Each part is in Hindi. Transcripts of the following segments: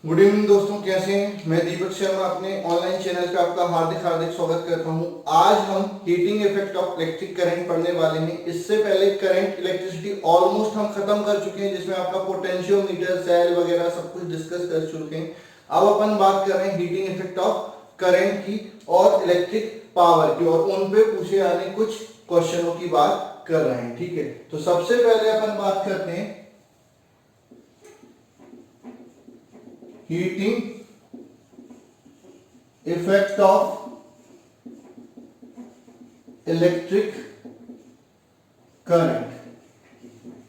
गुड इवनिंग दोस्तों, कैसे हैं। मैं दीपक शर्मा अपने ऑनलाइन चैनल पे आपका हार्दिक हार्दिक स्वागत करता हूं। आज हम heating effect of electric current पढ़ने वाले हैं। इससे पहले करंट इलेक्ट्रिसिटी ऑलमोस्ट हम खत्म कर चुके हैं, जिसमें आपका पोटेंशियोमीटर सेल वगैरह सब कुछ डिस्कस कर चुके हैं। अब अपन बात कर रहे हैं हीटिंग इफेक्ट ऑफ करंट की और इलेक्ट्रिक पावर की, और उन पे पूछे जाने कुछ क्वेश्चनों की बात कर रहे हैं। ठीक है, तो सबसे पहले अपन बात करते हैं heating effect of electric current.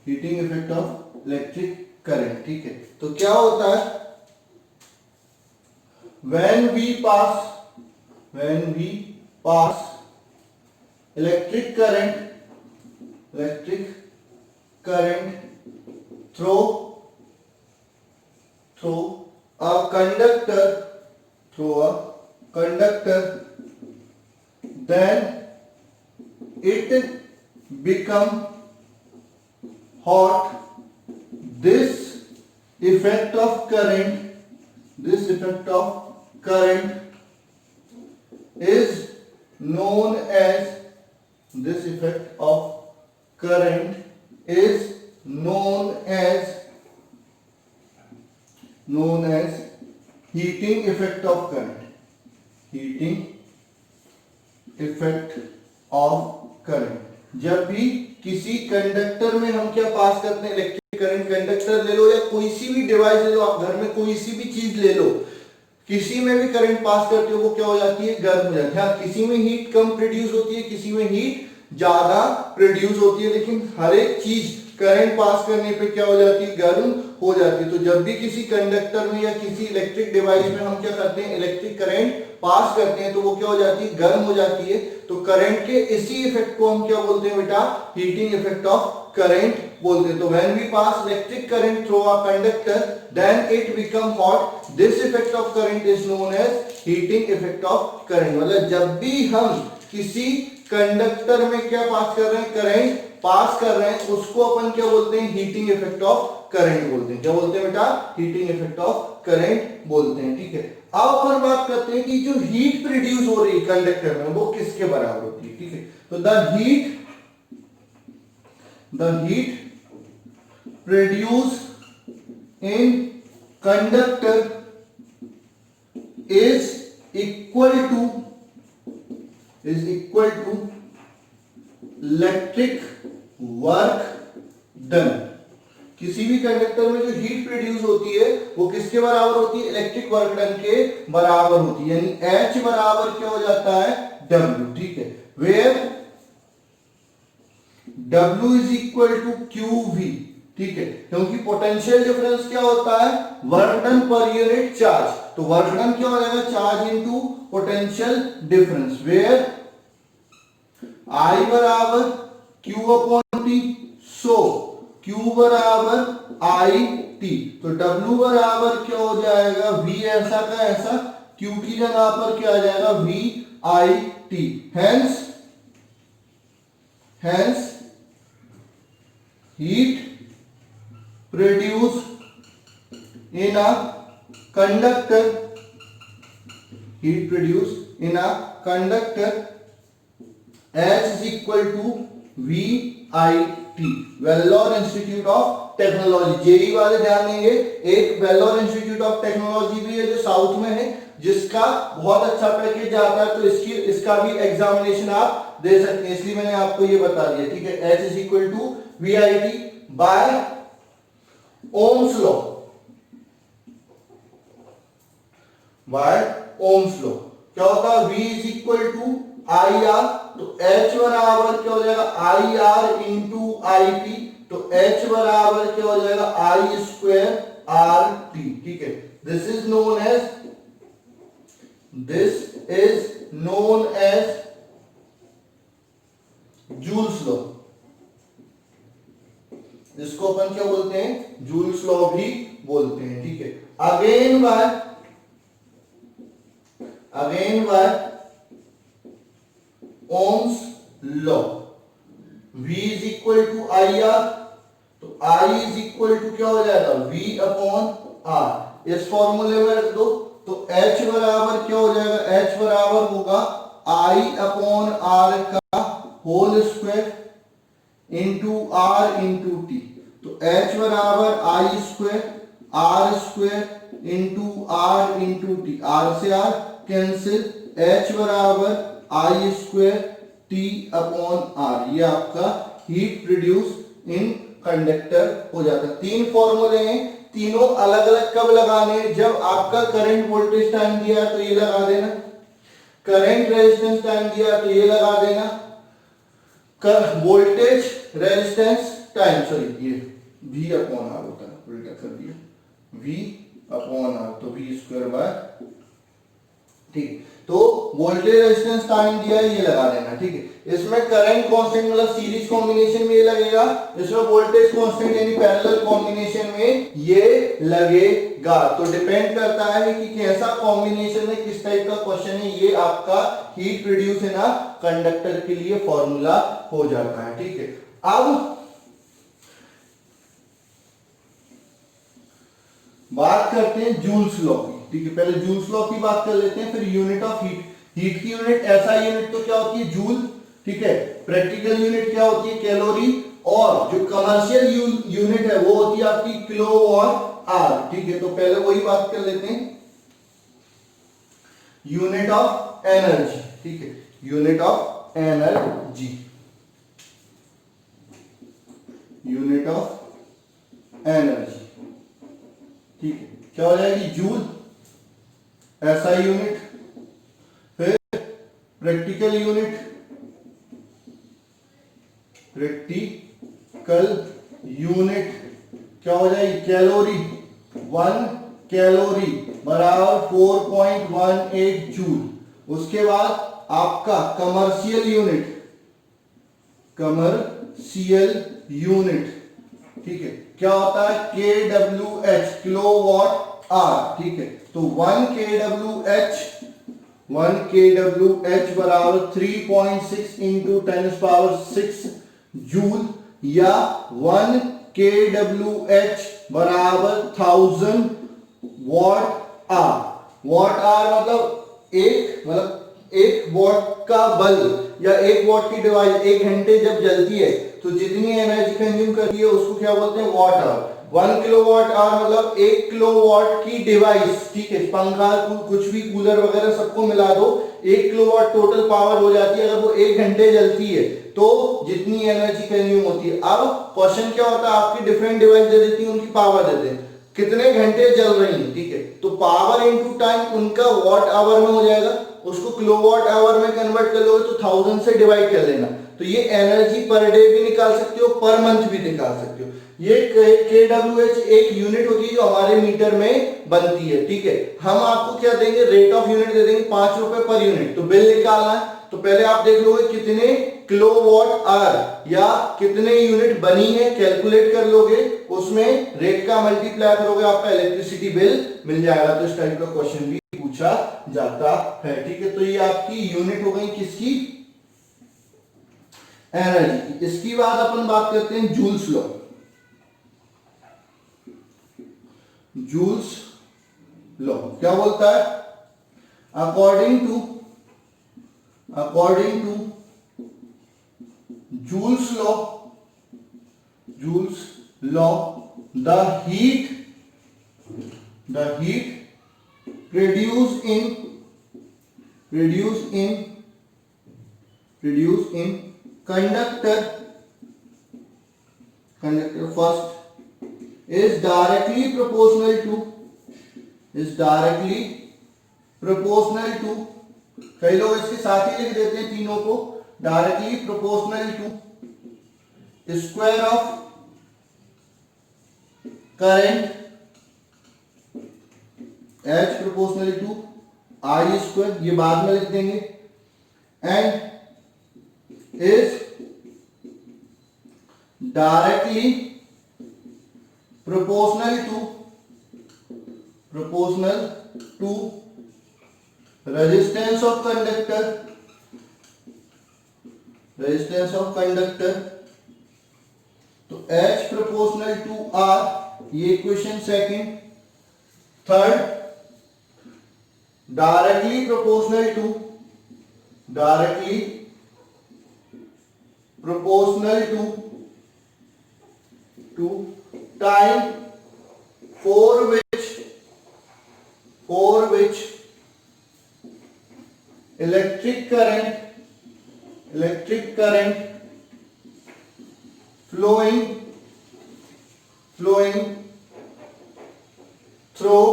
Heating effect of electric current. ठीक है, तो क्या होता है, when we pass electric current through a conductor, then it become hot. This effect of current is known as this effect of current is known as heating effect of current. Heating effect of current. जब भी किसी कंडक्टर में हम क्या पास करते हैं, इलेक्ट्रिक करंट, कंडक्टर ले लो या कोई सी भी डिवाइस ले लो, आप घर में कोई सी भी चीज ले लो, किसी में भी करंट पास करते हो वो क्या हो जाती है, गर्म हो जाती है। हाँ, किसी में हीट कम प्रोड्यूस होती है, किसी में हीट ज्यादा प्रोड्यूस होती है, लेकिन हर एक चीज करंट पास करने पे क्या हो जाती है, गर्म हो जाती है। तो जब भी किसी कंडक्टर में या किसी इलेक्ट्रिक डिवाइस में हम क्या करते हैं, इलेक्ट्रिक करंट पास करते हैं, तो वो क्या हो जाती है, गर्म हो जाती है। तो करंट के इसी इफेक्ट को हम क्या बोलते हैं बेटा, हीटिंग इफेक्ट ऑफ करंट बोलते हैं। तो when we pass electric current through a conductor then it become hot, this effect of current is known as heating effect of current. मतलब जब भी हम किसी कंडक्टर में क्या पास कर रहे हैं, करंट पास कर रहे हैं, उसको अपन क्या बोलते हैं, हीटिंग इफेक्ट ऑफ करंट बोलते हैं। क्या बोलते हैं बेटा, हीटिंग इफेक्ट ऑफ करंट बोलते हैं। ठीक है, अब अपन बात करते हैं कि जो हीट प्रोड्यूस हो रही है कंडक्टर में वो किसके बराबर होती है। ठीक है, तो the heat produce in conductor is equal to electric work done. किसी भी कंडक्टर में जो हीट प्रोड्यूस होती है वो किसके बराबर होती है, इलेक्ट्रिक वर्क डन के बराबर होती है। यानी H बराबर क्या हो जाता है, W। ठीक है, where W is equal to QV। ठीक है, क्योंकि पोटेंशियल डिफरेंस क्या होता है, work done per unit charge. तो वर्क डन क्या हो जाएगा, charge into potential difference, where I बराबर Q upon T, so Q बराबर I T। तो W बराबर क्या हो जाएगा, V ऐसा का ऐसा, Q की जगह पर क्या आ जाएगा, V I T। Hence heat produce in a conductor, H is equal to VIT। Vellore institute of technology, JEE वाले ध्यान देंगे, एक वेल्लोर इंस्टीट्यूट ऑफ टेक्नोलॉजी भी है जो साउथ में है, जिसका बहुत अच्छा पैकेज जाता है। तो इसका भी एग्जामिनेशन आप दे सकते हैं, इसलिए मैंने आपको ये बता दिया। ठीक है, H is equal to VIT by Ohm's law, क्या होता है, V is equal to IR। तो H बराबर क्या हो जाएगा, IR इंटू IT। तो H बराबर क्या हो जाएगा, I स्क्वायर RT। ठीक है, this is known as Joule's law. इसको अपन क्या बोलते हैं, जूल्स लॉ भी बोलते हैं। ठीक है, again by Ohm's law, V is equal to I R, तो I इज इक्वल टू क्या हो जाएगा, V अपॉन R। इस फॉर्मूले में रख दो, तो H बराबर क्या हो जाएगा, H बराबर होगा I अपॉन R का whole square into R into T. तो H बराबर I square R square into R into T, R से R कैंसिल, H बराबर I square T upon R, ये आपका हीट प्रोड्यूस इन कंडक्टर हो जाता है। तीन फॉर्मूले हैं, तीनों अलग अलग कब लगाने हैं, जब आपका करंट वोल्टेज टाइम दिया तो ये लगा देना, करंट रेजिस्टेंस टाइम दिया तो ये लगा देना, वोल्टेज रेजिस्टेंस टाइम, सॉरी ये V अपॉन R होता है, उल्टा कर दिया, V अपॉन R, तो V स्क्वायर बाय, ठीक। तो वोल्टेज रेजिस्टेंस टाइम दिया है, ये लगा देना, ठीक है। इसमें करंट कांस्टेंट मतलब सीरीज कॉम्बिनेशन में ये लगेगा, इसमें वोल्टेज कांस्टेंट यानी पैरेलल कॉम्बिनेशन में ये लगेगा। तो डिपेंड करता है कि कैसा कॉम्बिनेशन है, किस टाइप का क्वेश्चन है, ये आपका हीट प्रोड्यूस है ना कंडक्टर के लिए फॉर्मूला हो जाता है, ठीक है। अब बात करते हैं जूल्स लॉ की, ठीक है। पहले जूल्स लॉ की बात कर लेते हैं, फिर यूनिट ऑफ हीट। हीट की यूनिट, ऐसा यूनिट तो क्या होती है, जूल, ठीक है। प्रैक्टिकल यूनिट क्या होती है, कैलोरी, और जो कमर्शियल यूनिट है वो होती है आपकी किलोवाट आवर, ठीक है। तो पहले वही बात कर लेते हैं, यूनिट ऑफ एनर्जी, ठीक है, unit of energy, unit of energy, ठीक है, क्या हो जाएगी, जूल, ऐसा यूनिट, फिर प्रैक्टिकल यूनिट, प्रैक्टिकल यूनिट क्या हो जाएगी, कैलोरी, 1 कैलोरी बराबर 4.18 जूल। उसके बाद आपका कमर्शियल यूनिट, कमर्शियल यूनिट, ठीक है, क्या होता है, KWH, किलोवाट आवर, ठीक है। तो 1 kWh बराबर 3.6 इंटू 10⁻⁶ जूल, या 1 kWh बराबर 1000 वॉट आवर। वॉट आवर मतलब एक वॉट का बल्ब या एक वॉट की डिवाइस 1 घंटे जब जलती है तो जितनी एनर्जी कंज्यूम करती है उसको क्या बोलते हैं, वॉट आवर। 1 किलोवाट आवर मतलब 1 किलोवाट की डिवाइस, ठीक है, पंखा कुछ भी, कूलर वगैरह सबको मिला दो, 1 किलोवाट टोटल पावर हो जाती है। अगर वो 1 घंटे जलती है तो जितनी एनर्जी कंज्यूम होती है। अब क्वेश्चन क्या होता है, आपकी डिफरेंट डिवाइस दे देती है, उनकी पावर देते हैं, कितने घंटे चल रही है, ठीक है। तो पावर इनटू टाइम उनका वॉट आवर में हो जाएगा, उसको किलोवाट आवर में कन्वर्ट कर लोगे तो 1000 से डिवाइड कर लेना। तो ये एनर्जी पर डे भी निकाल सकते हो, पर मंथ भी निकाल सकते हो। ये KWH एक यूनिट होती है जो हमारे मीटर में बनती है, ठीक है। हम आपको क्या देंगे, रेट ऑफ यूनिट दे देंगे 5 रुपए पर यूनिट। तो बिल निकालना है तो पहले आप देख लोगे कितने किलोवाट आवर या कितने यूनिट बनी है, कैलकुलेट कर लोगे, उसमें रेट का मल्टीप्लाई करोगे, आपका इलेक्ट्रिसिटी बिल मिल जाएगा। तो इस टाइप का क्वेश्चन भी पूछा जाता है, ठीक है। तो ये आपकी यूनिट हो गई किसकी, एनर्जी की। इसकी बाद अपन बात करते हैं जूल्स लॉ। जूल्स लॉ क्या बोलता है, according to Joule's law the heat produced in conductor first is directly proportional to कई लोग इसके साथ ही लिख देते हैं तीनों को, directly proportional to square of current H proportional to I square, ये बाद में लिख देंगे, and is directly proportional to resistance of conductor. तो H प्रोपोर्शनल टू R, ये equation second, third, directly proportional to time for which electric current flowing through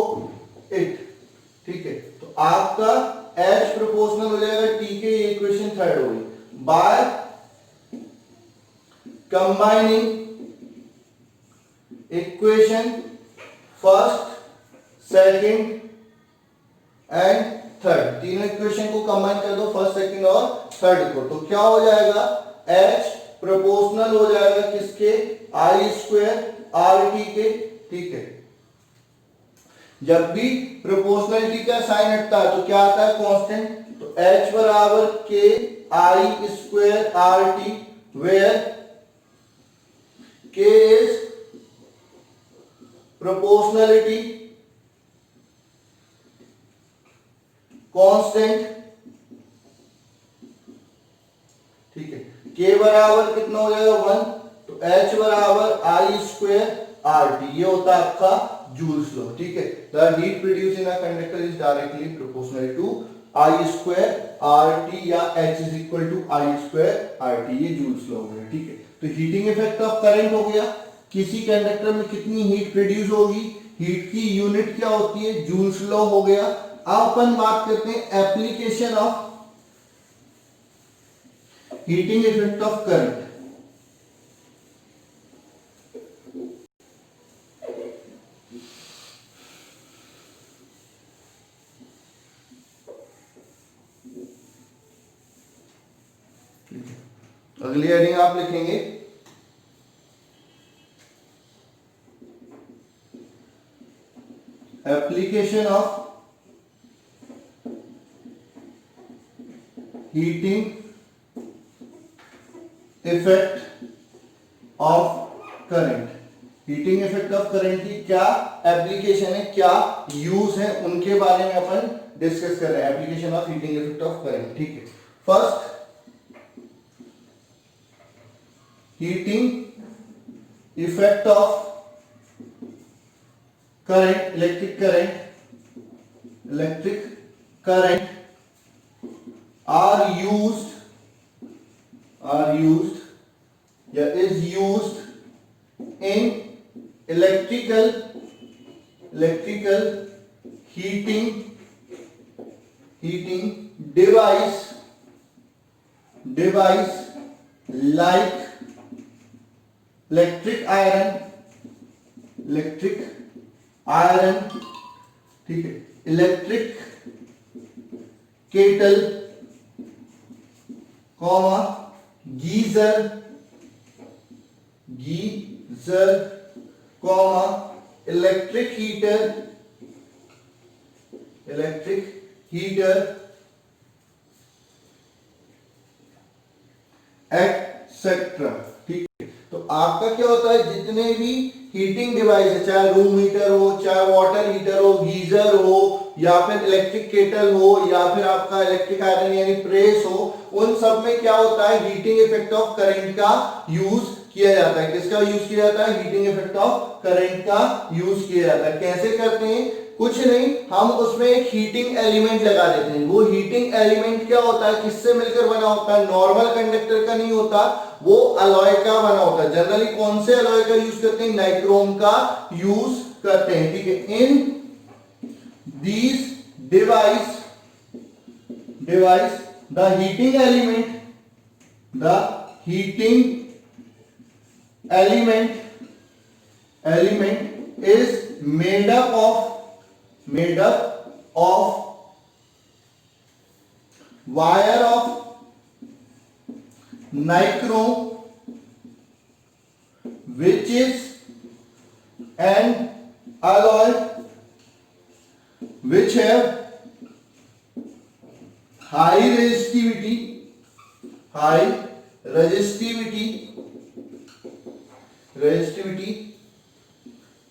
it। ठीक है, तो आपका H प्रोपोर्शनल हो जाएगा T के, ये इक्वेशन थर्ड होगी। By combining equation first, second and third, तीनों इक्वेशन को कंबाइन कर दो, फर्स्ट, सेकंड और थर्ड को, तो क्या हो जाएगा, H प्रोपोर्शनल हो जाएगा किसके, I स्क्वायर आर टी के। ठीक है, जब भी प्रोपोर्शनलिटी का साइन हटता है तो क्या आता है, कांस्टेंट, तो H बराबर के I square R T, where K is proportionality constant। ठीक है, K बराबर कितना हो जाएगा 1, तो H बराबर I स्क्वायर आर टी, ये होता है आपका जूल्स लॉ। ठीक है, the heat produce in a conductor is directly proportional to I square R T या H is equal to I square R T, ये जूल्स लॉ हो गया। ठीक है, तो हीटिंग इफेक्ट ऑफ करंट हो गया, किसी कंडक्टर में कितनी हीट प्रोड्यूस होगी, हीट की यूनिट क्या होती है, जूल्स लॉ हो गया। अब अपन बात करते हैं application of heating effect of current. अगली हेडिंग आप लिखेंगे application of heating effect of current. Heating effect of current की क्या एप्लीकेशन है, क्या यूज है, उनके बारे में अपन डिस्कस कर रहे हैं, application of heating effect of current. ठीक है, first heating effect of current, electric current are used या is used in electrical heating device like electric iron, ठीक है, electric kettle, comma geyser, comma electric heater, etcetera. ठीक है, तो आपका क्या होता है, जितने भी हीटिंग डिवाइस है, चाहे रूम हीटर हो, चाहे वाटर हीटर हो, गीजर हो, या फिर इलेक्ट्रिक केटल हो, या फिर आपका इलेक्ट्रिक आयरन यानी प्रेस हो, उन सब में क्या होता है, हीटिंग इफेक्ट ऑफ करंट का यूज किया जाता है। किसका यूज किया जाता है, हीटिंग इफेक्ट ऑफ करंट का यूज किया जाता है। कैसे करते हैं, कुछ नहीं, हम उसमें एक हीटिंग एलिमेंट लगा देते हैं। वो हीटिंग एलिमेंट क्या होता है, किससे मिलकर बना होता है, नॉर्मल कंडक्टर का नहीं होता, वो अलॉय का बना होता है। जनरली कौन से अलॉय का यूज करते हैं, नाइक्रोम का यूज करते हैं। ठीक है, in these device the heating element is made up of wire of nichrome, which is an alloy which have high resistivity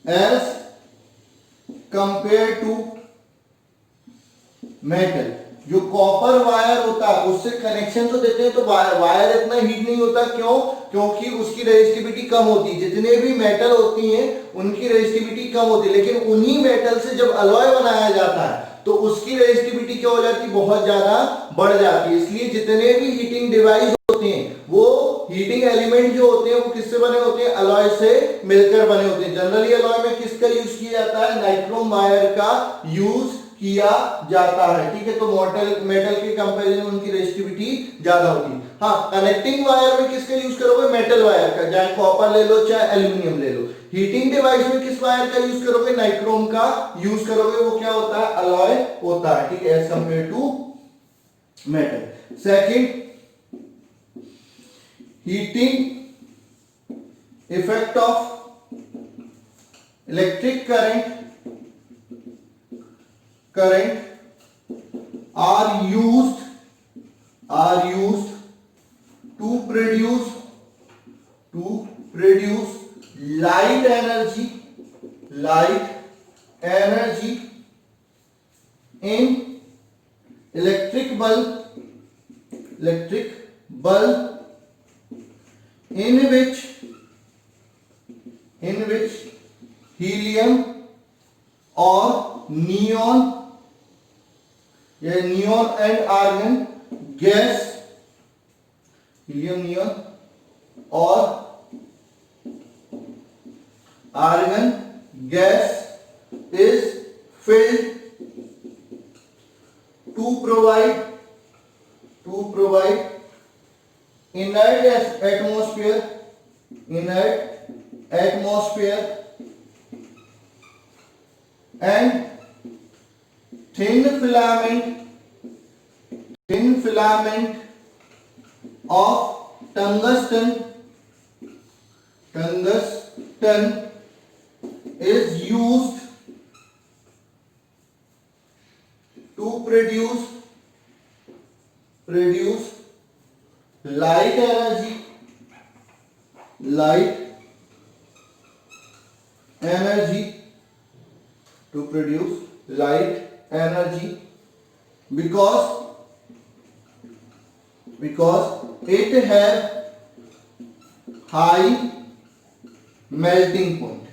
as compare to metal. जो कॉपर वायर होता है उससे कनेक्शन तो देते हैं तो वायर इतना हीट नहीं होता, क्यों? क्योंकि उसकी रेजिस्टिविटी कम होती है। जितने भी मेटल होती हैं उनकी रेजिस्टिविटी कम होती है, लेकिन उन्हीं मेटल से जब अलॉय बनाया जाता है तो उसकी रेजिस्टिविटी क्या हो जाती है? बहुत ज्यादा बढ़ जाती है। इसलिए जितने भी हीटिंग डिवाइस होते हैं वो हीटिंग एलिमेंट जो होते हैं वो किससे बने होते हैं? अलॉय से मिलकर बने होते हैं। जनरली अलॉय में किसका यूज किया जाता है? नाइक्रोम वायर का यूज किया जाता है, ठीक है। तो मेटल के कंपैरिजन में उनकी रेजिस्टिविटी ज्यादा होती है। हाँ, कनेक्टिंग वायर में किसका यूज करोगे? मेटल वायर का, चाहे कॉपर ले लो चाहे एल्यूमिनियम ले लो। हीटिंग डिवाइस में किस वायर का यूज करोगे? नाइक्रोम का यूज करोगे। वो क्या होता है? अलॉय होता है, ठीक है, as compare to metal. Second, heating effect of electric current are used to produce light energy in electric bulb in which helium or neon and argon gas, helium, neon और argon gas is filled to provide inert atmosphere and thin filament of tungsten is used to produce light energy because it have high melting point,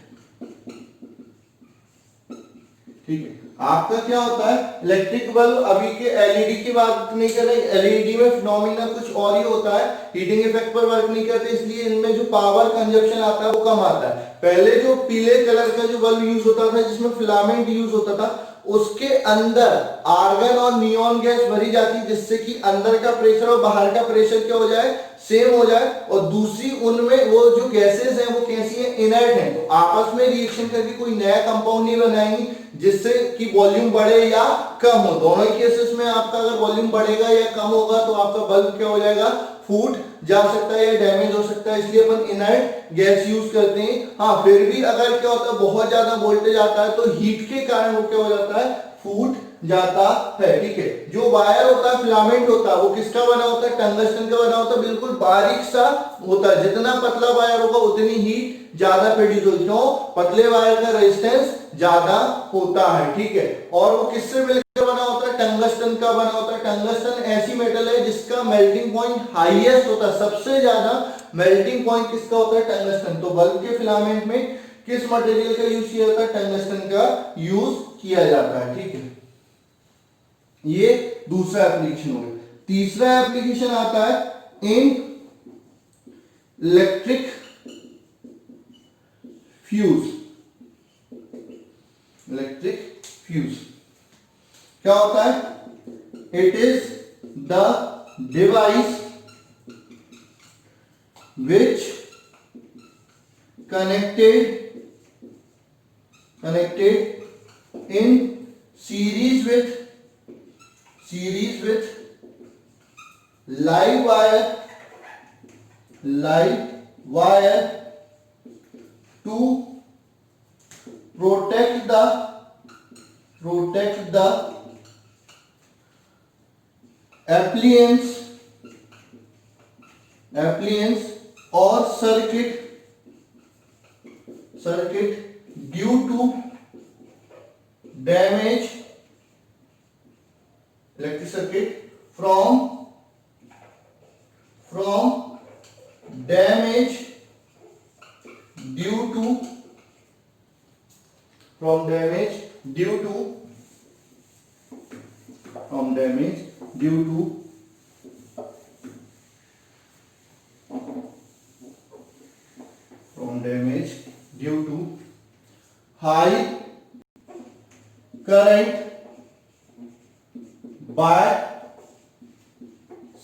ठीक है। आपका क्या होता है? इलेक्ट्रिक बल्ब, अभी के एलईडी की बात नहीं कर रहे, एलईडी में फिनोमिना कुछ और ही होता है, हीटिंग इफेक्ट पर वर्क नहीं करते, इसलिए इनमें जो पावर कंजप्शन आता है वो कम आता है। पहले जो पीले कलर का जो बल्ब यूज होता था जिसमें फिलामेंट यूज होता था उसके अंदर आर्गन और नियॉन गैस भरी जाती है, जिससे कि अंदर का प्रेशर और बाहर का प्रेशर क्या हो जाए? सेम हो जाए। और दूसरी उनमें वो जो गैसेस हैं वो कैसी हैं? इनर्ट हैं, तो आपस में रिएक्शन करके कोई नया कंपाउंड नहीं बनाएंगी जिससे कि वॉल्यूम बढ़े या कम हो। दोनों ही केसेस में आपका अगर वॉल्यूम बढ़ेगा या कम होगा तो आपका बल्ब क्या हो जाएगा? फूट जा सकता है या डैमेज हो सकता है, इसलिए अपन इनर्ट गैस यूज करते हैं। हाँ, फिर भी अगर क्या होता है बहुत ज्यादा वोल्टेज आता है तो हीट के कारण वो क्या हो जाता है? फूट जाता है, ठीक है। जो वायर होता है, फिलामेंट होता है, वो किसका बना होता है? टंगस्टन का बना होता है, बिल्कुल बारीक सा होता है। जितना पतला वायर होगा उतनी हीट ज्यादा प्रोड्यूस होगी, क्यों? पतले वायर का रेजिस्टेंस ज्यादा होता है, ठीक है। और वो किससे मिलकर बना होता है? टंगस्टन का बना होता है। टंगस्टन ऐसी मेटल है जिसका मेल्टिंग पॉइंट हाईएस्ट होता है, सबसे ज्यादा मेल्टिंग पॉइंट किसका होता है? टंगस्टन। तो बल्ब के फिलामेंट में किस मटेरियल का यूज किया जाता है? टंगस्टन का यूज किया जाता है, ठीक है। ये दूसरा एप्लीकेशन हो गया। तीसरा एप्लीकेशन आता है इन इलेक्ट्रिक फ्यूज। क्या होता है? It is the device which connected in series with live wire to protect the appliance or circuit due to damage electric circuit from damage due to from damage due to high current by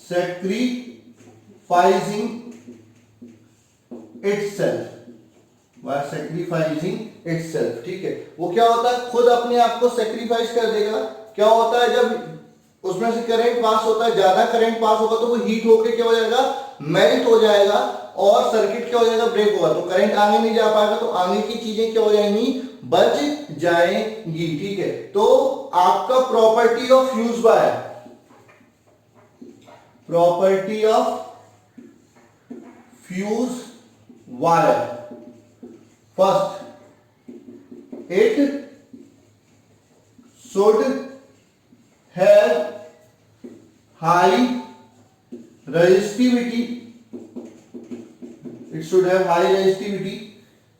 sacrificing itself, ठीक है। वो क्या होता है, खुद अपने आप को सेक्रीफाइस कर देगा। क्या होता है, जब उसमें से करंट पास होता है, ज्यादा करंट पास होगा तो वो हीट होके क्या हो जाएगा, मेल्ट हो जाएगा और सर्किट क्या हो जाएगा, ब्रेक होगा। तो करंट आगे नहीं जा पाएगा, तो आगे की चीजें क्या हो जाएंगी, बच जाएंगी, ठीक है। तो आपका property of fuse wire, first it should have high resistivity,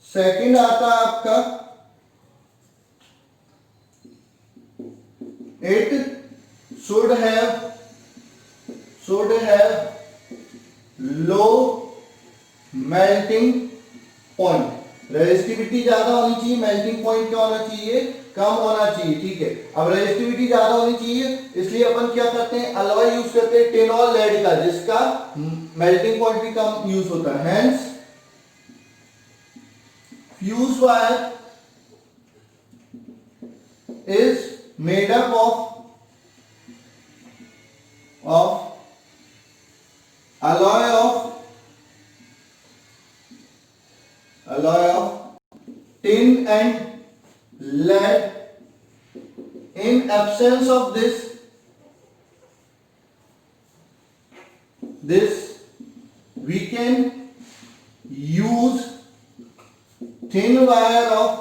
second आता है आपका it should have low melting point, resistivity ज्यादा होनी चाहिए, मेल्टिंग पॉइंट क्या होना चाहिए, कम होना चाहिए, ठीक है। अब रेजिस्टिविटी ज्यादा होनी चाहिए, इसलिए अपन क्या करते हैं, अलॉय यूज करते हैं टिन और लेड का, जिसका मेल्टिंग पॉइंट भी कम यूज होता है। Hence fuse wire is made up of alloy of tin and lead. In absence of this we can use thin wire of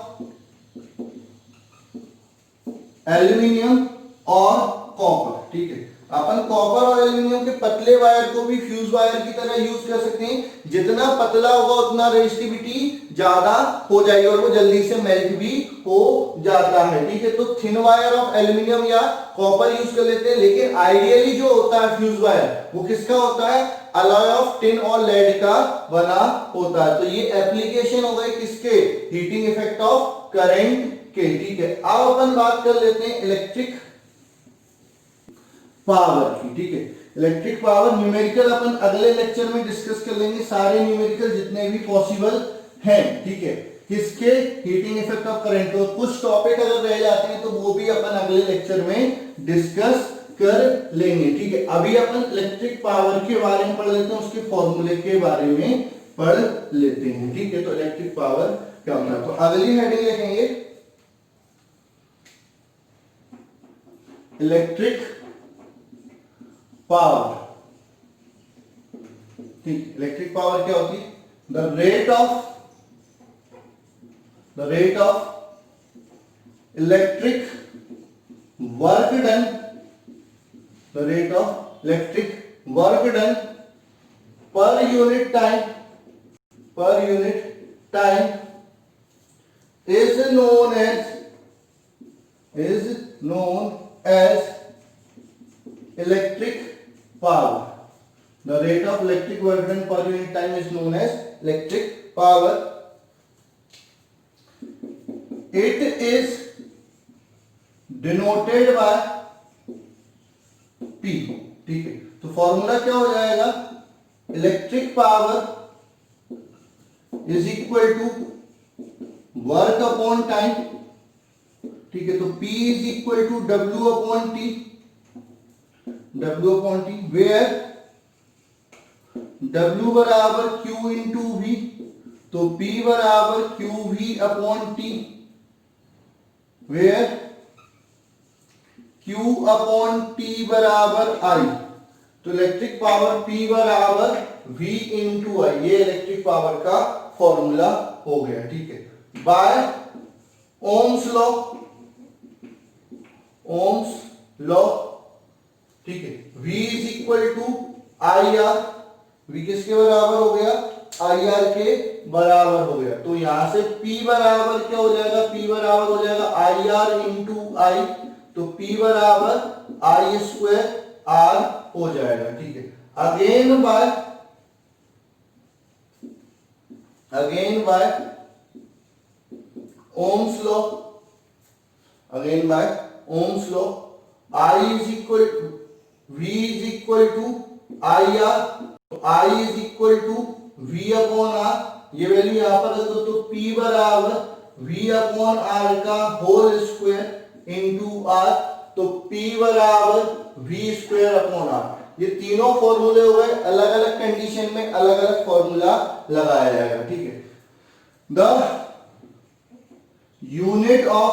aluminium और कॉपर, ठीक है। अपन कॉपर और एल्यूमिनियम के पतले वायर को भी फ्यूज वायर की तरह यूज कर सकते हैं। जितना पतला होगा उतना रेजिस्टिविटी ज्यादा हो जाएगी और वो जल्दी से मेल्ट भी हो जाता है, ठीक है। तो थिन वायर ऑफ एल्यूमिनियम या कॉपर यूज कर लेते हैं, लेकिन आइडियली जो होता है फ्यूज वायर वो किसका होता है, अलॉय ऑफ टिन और लेड का बना होता है। तो ये एप्लीकेशन हो गई किसके, हीटिंग इफेक्ट ऑफ करंट के, ठीक है। अब अपन बात कर लेते हैं इलेक्ट्रिक पावर की, ठीक है। इलेक्ट्रिक पावर न्यूमेरिकल अपन अगले लेक्चर में डिस्कस कर लेंगे, सारे न्यूमेरिकल जितने भी पॉसिबल हैं, ठीक है, किसके, हीटिंग इफेक्ट ऑफ करंट। तो कुछ टॉपिक अगर रह जाते हैं तो वो भी अपन अगले लेक्चर में डिस्कस कर लेंगे, ठीक है। अभी अपन इलेक्ट्रिक पावर के बारे में पढ़ लेते हैं, उसके फॉर्मूले के बारे में पढ़ लेते हैं, ठीक है। तो इलेक्ट्रिक पावर क्या होता है, तो अगली हेडिंग लिखेंगे इलेक्ट्रिक पावर, ठीक। इलेक्ट्रिक पावर क्या होती है, the rate of electric work done, the rate of electric work done per unit time is known as electric power. The rate of electric work done per unit time is known as electric power. It is denoted by P, ठीक है। तो फॉर्मूला क्या हो जाएगा, electric power is equal to work upon time, ठीक है। तो P is equal to W upon T, where W बराबर Q इंटू V, तो P बराबर QV upon T, where Q upon T बराबर I। तो इलेक्ट्रिक पावर P बराबर V इंटू I, ये इलेक्ट्रिक पावर का फॉर्मूला हो गया, ठीक है। By Ohm's law Ohm's law, ठीक है। V is equal to I are, V किसके बराबर हो गया, आई आर के बराबर हो गया। तो यहां से P बराबर क्या हो जाएगा, P बराबर हो जाएगा आई आर इंटू आई, तो P बराबर आई स्क्वायर आर हो जाएगा, ठीक है। Again by Ohm's law, again by Ohm's law, I is equal to V is equal to I R, I is equal to V upon R, ये वैल्यू यहां पर रख दो, तो P बराबर V अपॉन आर का होल स्क्वायर इंटू आर, तो P बराबर V स्क्वायर अपॉन आर। ये तीनों फॉर्मूले हो गए, अलग अलग कंडीशन में अलग अलग फॉर्मूला लगाया जाएगा, ठीक है। The unit of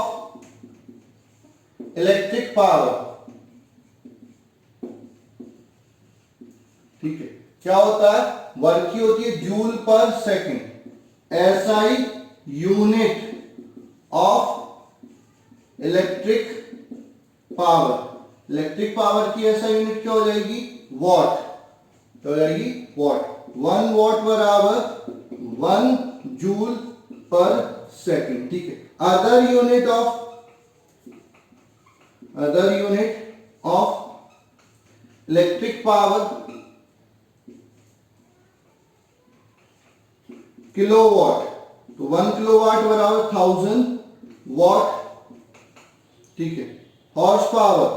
electric power, ठीक है, क्या होता है, वर्क की होती है जूल पर second, SI unit of electric power, electric power की ऐसा यूनिट क्या हो जाएगी, वॉट, क्या हो जाएगी, वॉट। 1 वॉट बराबर 1 जूल पर सेकंड, ठीक है। Other unit of electric power kilowatt, तो 1 किलोवाट बराबर 1000 वॉट, ठीक है। Horse power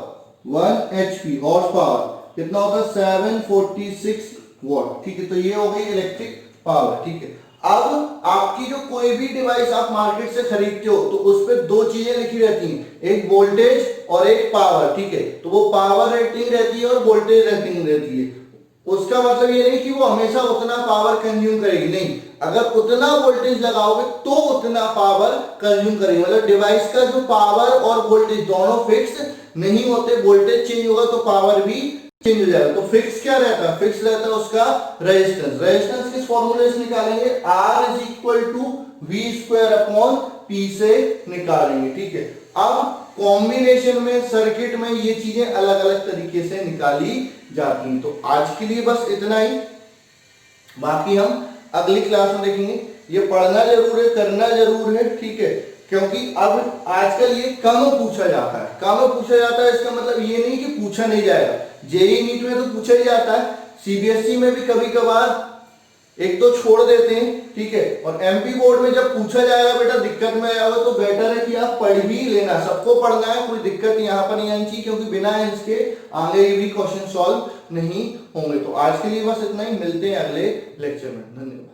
1 HP, horse power कितना होता है, 746 वॉट, ठीक है। तो ये हो गई इलेक्ट्रिक पावर, ठीक है। अब आपकी जो कोई भी डिवाइस आप मार्केट से खरीदते हो तो उस पर दो चीजें लिखी रहती हैं, एक वोल्टेज और एक पावर, ठीक है। तो वो पावर रेटिंग रहती है और वोल्टेज रेटिंग रहती है। उसका मतलब ये नहीं कि वो हमेशा उतना पावर कंज्यूम करेगी, नहीं, अगर उतना वोल्टेज लगाओगे तो उतना पावर कंज्यूम करेगी। मतलब डिवाइस का जो पावर और वोल्टेज दोनों फिक्स नहीं होते, वोल्टेज चेंज होगा तो पावर भी चेंज हो जाएगा। तो फिक्स क्या रहता है, फिक्स रहता है उसका रेजिस्टेंस। रेजिस्टेंस किस फॉर्मूले से निकालेंगे, R is equal to V square upon P से निकालेंगे, ठीक है। अब कॉम्बिनेशन में, सर्किट में ये चीजें अलग अलग तरीके से निकाली जाती हैं। तो आज के लिए बस इतना ही, बाकी हम अगली क्लास में देखेंगे। ये पढ़ना जरूर है, करना जरूर है, ठीक है, क्योंकि अब आजकल ये कम पूछा जाता है, कम पूछा जाता है। इसका मतलब ये नहीं कि पूछा नहीं जाएगा, जेईई नीट में तो पूछा ही जाता है, सीबीएसई में भी कभी कभार एक दो छोड़ देते हैं, ठीक है। और एमपी बोर्ड में जब पूछा जाएगा बेटा दिक्कत में आया हो तो बेटर है कि आप पढ़ भी लेना, सबको पढ़ना है, कोई दिक्कत यहाँ पर नहीं आनी चाहिए, क्योंकि बिना इसके आगे भी क्वेश्चन सॉल्व नहीं होंगे। तो आज के लिए बस इतना ही, मिलते हैं अगले लेक्चर में, धन्यवाद।